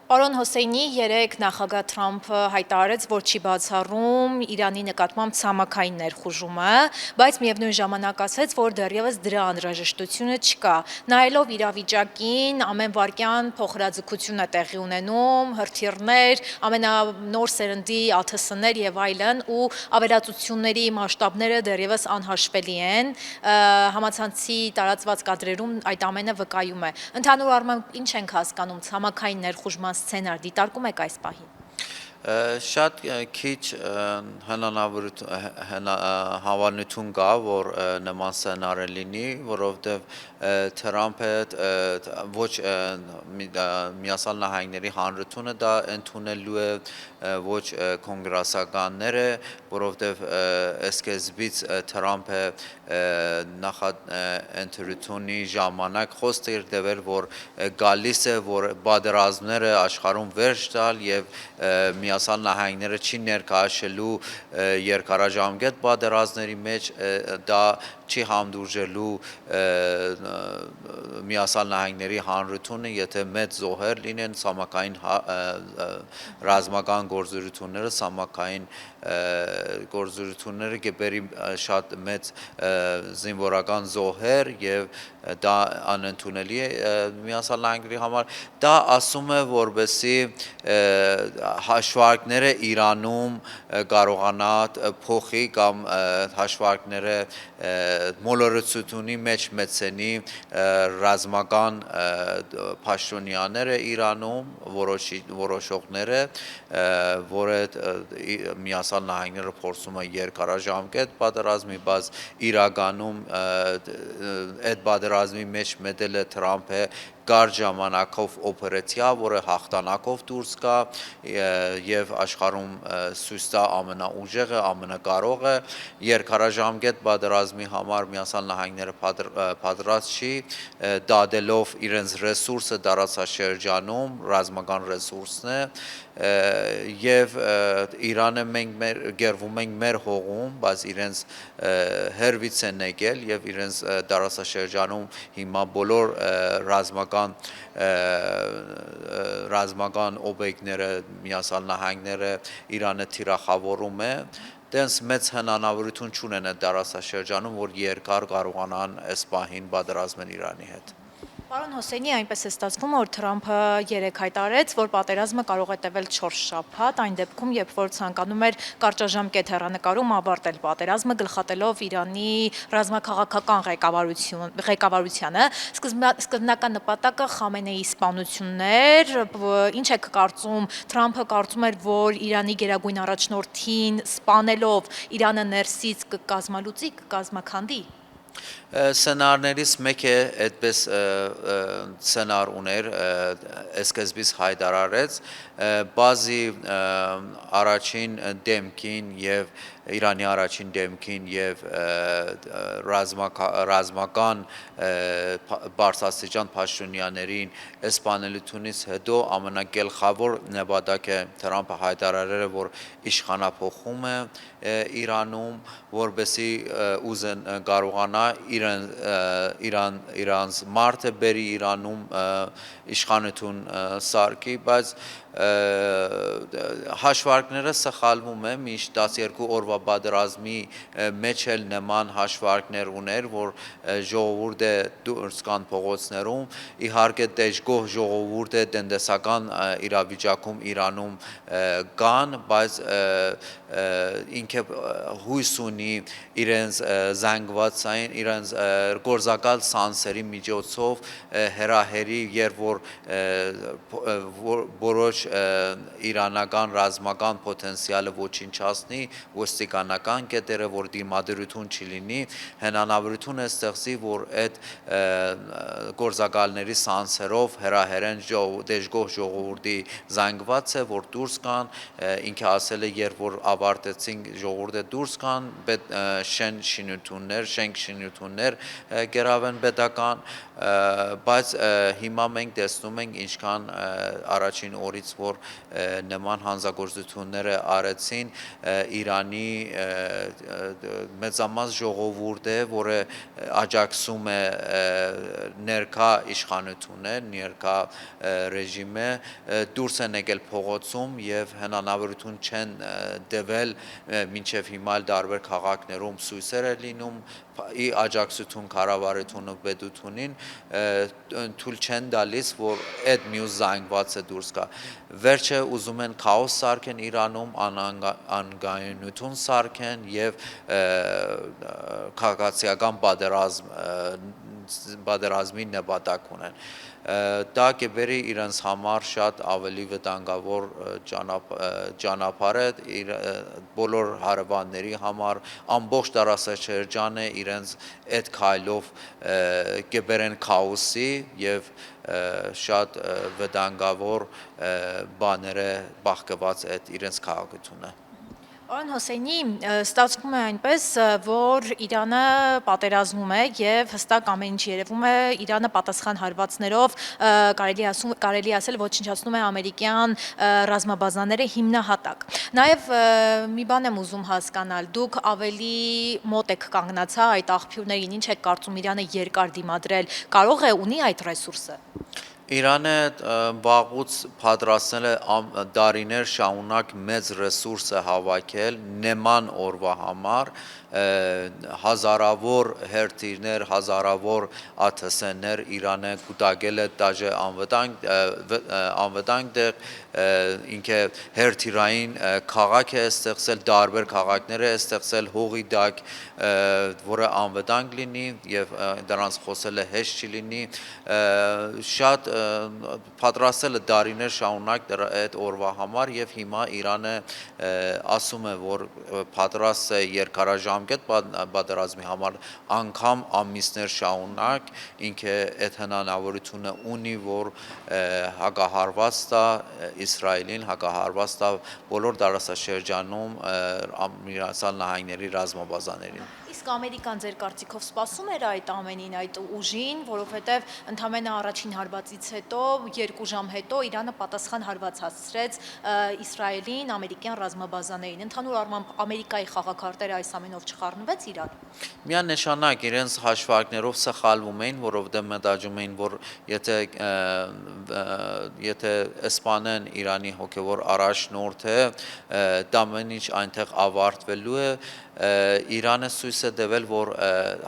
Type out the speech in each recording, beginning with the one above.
Պարոն Հոսեյնի երեկ նախագահ Թրամփը հայտարարեց, որ չի բացառում Իրանի նկատմամբ ցամաքային ներխուժումը, բայց միևնույն ժամանակ ասեց, որ դեռևս դրա անհրաժեշտությունը չկա։ Նայելով իրավիճակին, ամեն վայրկյան փոխհրաձգություն է տեղի ունենում, հրթիռներ, ամենանոր սերնդի ԱԹՍ-ներ եւ այլն, ու ավերածությունների մասշտաբները դեռևս անհաշվելի են։ Համացանցի տարածված կադրերում այդ ամենը վկայում է։ Ընդհանուր առմամբ ինչ ենք հասկանում ցամաքային ներխուժման սցենար դիտարկում եք այս պահին։ Շատ քիչ հավանություն կա, որ նման սցենար լինի, որովհետև Թրամփը ոչ Միացյալ Նահանգների Հանրությունը դա ընդունելու է, ոչ կոնգրեսականները, որովհետև սկզբից Թրամփը նախընտրությունի ժամանակ խոսք տվել, որ գալիս է, որ պատերազմները աշխարհում վերջ տալ եւ Միացյալ Նահանգները չի ներկայացելու երկարաժամկետ պատերազմների մեջ, դա չի հանդուրժելու Միացյալ Նահանգների Հանրությունը, եթե մեծ զոհեր լինեն ցամաքային ռազմական գործողությունները, ցամաքային գործողությունները կբերի շատ մեծ զինվորական զոհեր եւ դա անընդունելի է Միացյալ Նահանգների համար։ Դա ասում է, որպեսզի հաշվարկները Իրանում կարողանա փոխի կամ հաշվարկները մոլորությունի մեջ մտցնի ռազմական պաշտոնյաները Իրանում, որոշողները, որը Միացյալ Նահանգները փորձում է երկարաժամկետ պատերազմի, բայց իրականում այդ պատերազմի մեջ մտել է Թրամփը կարճ ժամանակով օպերացիա, որը հաղթանակով դուրս գա եւ աշխարհում ցույց տա ամենաուժեղը, ամենակարողը երկարաժամկետ պատերազմի համար Միացյալ Նահանգները պատրաստ չի դադելով իրենց ռեսուրսը տարածաշրջանում, ռազմական ռեսուրսն է եւ Իրանը մենք գերվում ենք մեր հողում, բայց իրենց հերվից են եկել եւ իրենց տարածաշրջանում հիմա բոլոր ռազմական օբյեկտները Միացյալ Նահանգները Իրանը թիրախավորում է դենց մեծ հնարավորություն չունեն այդ տարածաշրջանում, որ երկար կարողանան այս պահին պատերազմեն Իրանի հետ։ Պարոն Հոսեյնի, այնպես է ստացվում, որ Թրամփը երեկ հայտարարեց, որ պատերազմը կարող է տևել 4 շաբաթ, այն դեպքում, երբ որ ցանկանում էր կարճաժամկետ հեռանկարում ավարտել պատերազմը, գլխատելով Իրանի ռազմաքաղաքական ղեկավարությանը։ Սկզբնական նպատակը Խամենեիի սպանությունն էր։ Ինչ եք կարծում, Թրամփը կարծում էր, որ Իրանի գերագույն առաջնորդին սպանելով Իրանը ներսից կկազմալուծի, կկազմաքանդի։ Սցենարներից մեկը այդպես սցենար ուներ, սկզբից հայտարարեց, բազի առաջին դեմքին եւ Իրանի առաջին դեմքին եւ ռազմական բարձրաստիճան պաշտոնյաներին սպանելությունից հետո ամենագլխավոր նպատակը Թրամփը հայտարարել է, որ իշխանափոխում է Իրանում, որպեսզի ուզեն կարողանա իրանց մարդը բերի Իրանում իշխանություն սարքի, բայց հաշվարկները սխալվում է, միշտ 12 օրվա պատերազմի մեջ էլ նման հաշվարկներ ուներ, որ ժողովուրդը դուրս կան փողոցներում, իհարկե դժգոհ ժողովուրդը տնտեսական իրավիճակում Իրանում կան, բայց ինքը հույս ունի իրենց զանգվածային, իրենց գործակալ սանսերի միջոցով հրահերի, երբ որ որոշ իրանական ռազմական պոտենցիալը ոչնչացնի, ոստիկանական կետերը, որ դիմադրություն չլինի, հնարավորություն է ստեղծի, որ այդ գործակալների սանսերով հրահերեն դժգոհ ժողովրդի զանգվածը, որ դուրս կան, ինքը ասել է, երբ որ ավարտեցին ժողովուրդը դուրս կան, շենք շինություններ գերավեն պետական, բայց հիմա մենք տեսնում ենք ինչքան առաջին օրից կողմից, որ նման հանձնագործությունները արեցին, Իրանի մեծամասն ժողովուրդ է, որը աջակցում է ներկա իշխանությունը, ներկա ռեժիմը, դուրս են եկել փողոցում եւ հնարավորություն չեն տվել մինչեւ հիմա տարբեր քաղաքներում սույսեր է լինում աջակցություն կառավարությունը պետությունին թույլ չեն տալիս որ այդ մյուս զանգվածը դուրս գա վերջը ուզում են քաոս սարքեն Իրանում անգայունություն սարքեն եւ քաղաքացիական պատերազմի նպատակ ունեն դա կբերի իրենց համար շատ ավելի վտանգավոր ճանապարհ է բոլոր հարևանների համար ամբողջ տարածաշրջանը իրենց այդ քայլով կբերեն քաոսի եւ շատ վտանգավոր բաները բախկված այդ իրենց քաղաքությունը Պարոն Հոսեյնի, ստացվում է այնպես, որ Իրանը պատերազմում է եւ հստակ ամեն ինչ երևում է Իրանը պատասխան հարվածներով կարելի ասել ոչնչացնում է ամերիկյան ռազմաբազաները հիմնահատակ։ Նաեւ մի բան եմ ուզում հասկանալ, դուք ավելի մոտ եք կանգնացա այդ աղբյուրներին, ինչ եք կարծում Իրանը երկար դիմադրել, կարող է ունի այդ ռեսուրսը։ Իրանը վաղուց պատրաստել է դարիներ շարունակ մեծ ռեսուրս է հավաքել նման օրվա համար հազարավոր հերթիրներ, հազարավոր ԱԹՍ-ներ Իրանը կուտակել է դաժե անվտանգ տեղ ինքը հերթիրային քաղաք է ստեղծել, տարբեր քաղաքներ է ստեղծել հողի տակ, որը անվտանգ լինի եւ դրանց խոսելը հեշտ չի լինի, շատ պատրաստել է դարիներ շարունակ այդ օրվա համար եւ հիմա Իրանը ասում է, որ պատրաստ է երկարաժամկետ պատերազմի համար անգամ ամիսներ շարունակ ինքը այդ հնարավորությունը ունի, որ հակահարված տա Իսրայելին, հակահարված տա բոլոր տարածաշրջանում Միացյալ Նահանգների ռազմաբազաներին։ Իսկ Ամերիկան ձեր կարծիքով սպասում էր այդ ամենին, այդ ուժին, որովհետև ընդամենը առաջին հարվածից հետո 2 ժամ հետո Իրանը պատասխան հարված հասցրեց Իսրայելին, ամերիկյան ռազմաբազաներին։ Ընդհանուր առմամբ Ամերիկայի խաղաքարտերը այս ամենով չխառնվեց իրար։ Միանշանակ իրենց հաշվարկներով սխալվում էին, որովհետև մտածում էին, որ եթե սպանեն Իրանի հոգևոր առաջնորդը, դա ամեն ինչ այնտեղ ավարտվելու է Իրանը ցույց է տվել, որ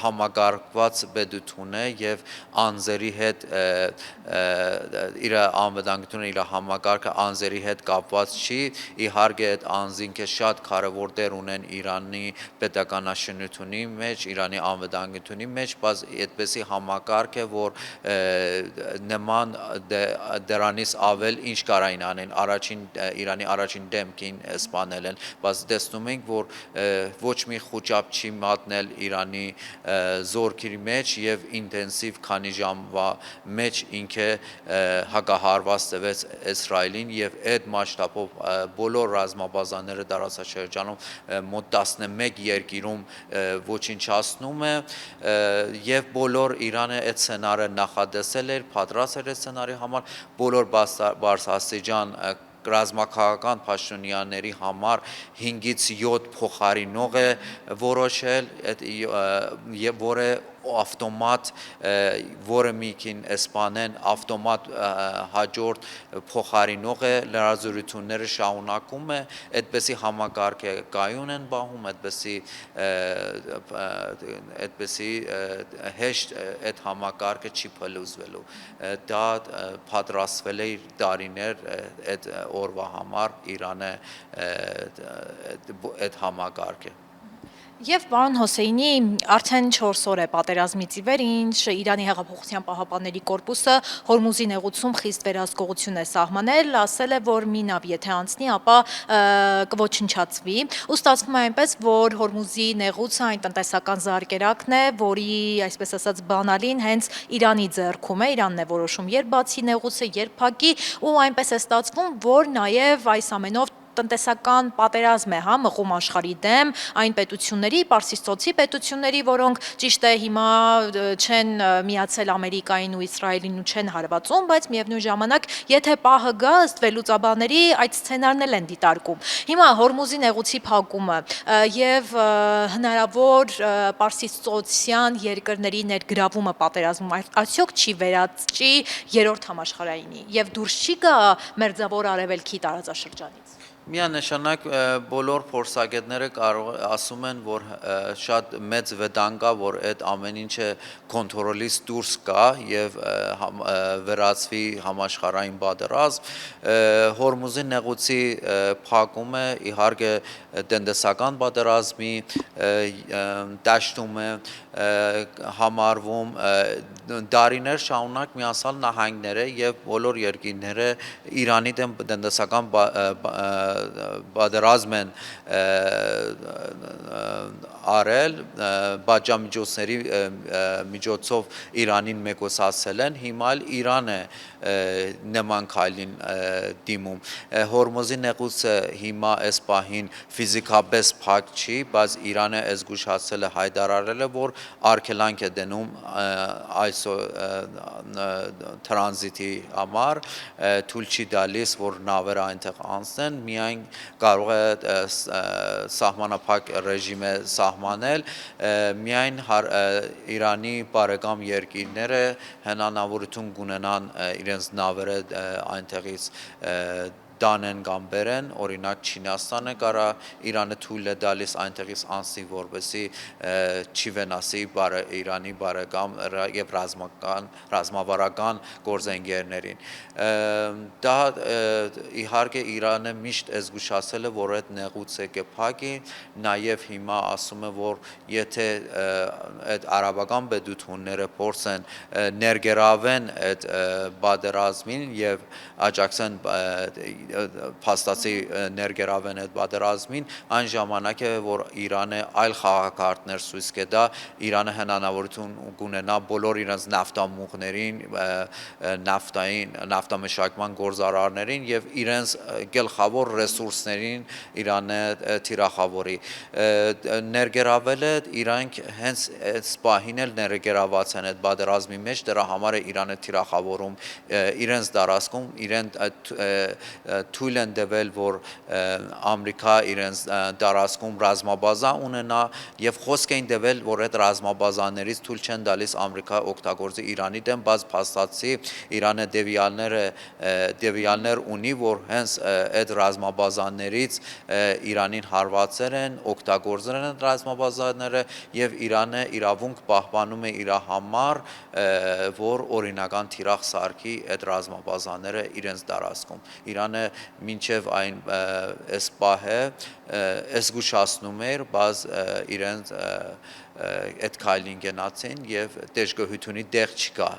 համագարկված պետություն է եւ անձերի հետ իր անվտանգությունը, իր համագարկը անձերի հետ կապված չի, իհարկե այդ անձինքը շատ կարևոր դեր ունեն Իրանի պետականաշինությունի մեջ, Իրանի անվտանգությունի մեջ, բայց այդպեսի համագարկ է, որ նման դրանից ավել ինչ կարային անեն, Իրանի առաջին դեմքին սպանել են, բայց տեսնում ենք, որ ոչ մի խոճապ չի մատնել Իրանի զորքերի մեջ եւ ինտենսիվ քանի ժամվա մեջ ինքը հակահարված տվեց Իսրայելին եւ այդ մասշտաբով բոլոր ռազմաբազաները տարածաշրջանում մոտ 11 երկիրում ոչնչացնում է եւ բոլոր Իրանը այդ սցենարը նախադասել էր, պատրաստ էր այդ սցենարի համար բոլոր բարձրաստիճան ռազմաքաղաքական պաշտոնյաների համար 5-ից 7 փոխարինող է որոշել եւ որը ավտոմատ որը միկին սպանեն ավտոմատ հաջորդ փոխարինող է լրազորությունները շարունակում է այդպեսի համակարգ է կայուն են բահում այդպեսի հեշտ այդ համակարգը չի փլուզվելու դա պատրաստվել է տարիներ այդ օրվա համար Իրանը այդ համակարգը Եվ պարոն Հոսեյնի արդեն 4 օր է պատերազմից ի վեր, ինչ Իրանի հեղափոխության պահապանների կորպուսը Հորմուզի նեղուցում խիստ վերահսկողություն է սահմանել, ասել է, որ մի նավ եթե անցնի, ապա կոչնչացվի։ Ու ստացվում է այնպես, որ Հորմուզի նեղուցը այն տնտեսական զարկերակն է, որի, այսպես ասած, բանալին հենց Իրանի ձեռքում է, Իրանն է որոշում երբ բացի նեղուցը, երբ փակի, ու այնպես է ստացվում, որ նաև այս ամենով տնտեսական պատերազմ է, հա, մղում աշխարհի դեմ, այն պետությունների, Պարսից ծոցի պետությունների, որոնք ճիշտ է հիմա չեն միացել Ամերիկային ու Իսրայելին ու չեն հարվածում, բայց միևնույն ժամանակ, եթե պահը գա, ըստ վերլուծաբանների, այդ սցենարն էլ են դիտարկում։ Հիմա Հորմուզի նեղուցի փակումը եւ հնարավոր Պարսից ծոցյան երկրների ներգրավումը պատերազմում արդյոք չի վերաճի երրորդ համաշխարհայինի եւ դուրս չի գա Մերձավոր Արևելքի տարածաշրջանից։ Միանշանակ բոլոր փորձագետները ասում են, որ շատ մեծ վտանգ կա, որ այդ ամեն ինչը կոնտրոլից դուրս կա եւ վերածվի համաշխարհային պատերազմ։ Հորմուզի նեղուցի փակումը իհարկե տնտեսական պատերազմի դաշտում է համարվում դարիներ շարունակ Միացյալ Նահանգները եւ բոլոր երկրները Իրանի դեմ տնտեսական պատերազմ են արել բաժամիջոցների միջոցով Իրանին մեկուսացել են, հիմա Իրան է նման քայլին դիմում։ Հորմուզի նեղուցը հիմա այս պահին ֆիզիկապես փակ չի, բայց Իրանը զգուշացել է, հայտարարել է, որ արգելանք է դնում այս տրանզիտի համար, թույլ չի տալիս, որ նավերը այնտեղ անցնեն, միայն կարող է սահմանափակ ռեժիմ է սահմանել, միայն Իրանի բարեկամ երկիրները հնարավորություն կունենան իրենց նավերը այնտեղից տանեն կամ բերեն, օրինակ Չինաստանը կարա Իրանը թույլ է տալիս այնտեղից անցնի, որպեսզի չի վնասի Իրանի բարեկամ եւ ռազմավարական գործընկերներին։ Դա իհարկե Իրանը միշտ զգուշացել է, որ այդ նեղուցը կփակի, նաեւ հիմա ասում է, որ եթե այդ արաբական պետությունները փորձեն ներգրավեն այդ պատերազմին եւ աջակցեն փաստացի ներգրավեն այդ պատերազմին, այն ժամանակ է, որ Իրանը այլ խաղակարգներ ցույց կտա, Իրանը հնարավորություն կունենա բոլոր իրենց նավթամուղներին, նավթամշակման գործարարներին եւ իրենց գլխավոր ռեսուրսներին Իրանը թիրախավորի։ Ներգրավել է իրանք հենց այս պահին էլ ներգրաված են այդ պատերազմի մեջ, դրա համար է Իրանը թիրախավորում իրենց դարաշքում, իրեն թույլ են տվել, որ Ամերիկա իրենց տարածքում ռազմաբազա ունենա եւ խոսք են տվել, որ այդ ռազմաբազաներից թույլ չեն տալիս Ամերիկա օգտագործի Իրանի դեմ, բայց փաստացի Իրանը դեվիալներ ունի, որ հենց այդ ռազմաբազաներից Իրանին հարվածել են, օգտագործել են ռազմաբազաները եւ Իրանը իրավունք պահպանում է իր համար, որ օրինական թիրախ սարքի այդ ռազմաբազաները իրենց տարածքում։ Իրանը մինչև այն այս պահը զգուշացնում էր, բայց իրենց այդ քայլին գնացին եւ դժգոհությունի տեղ չկա։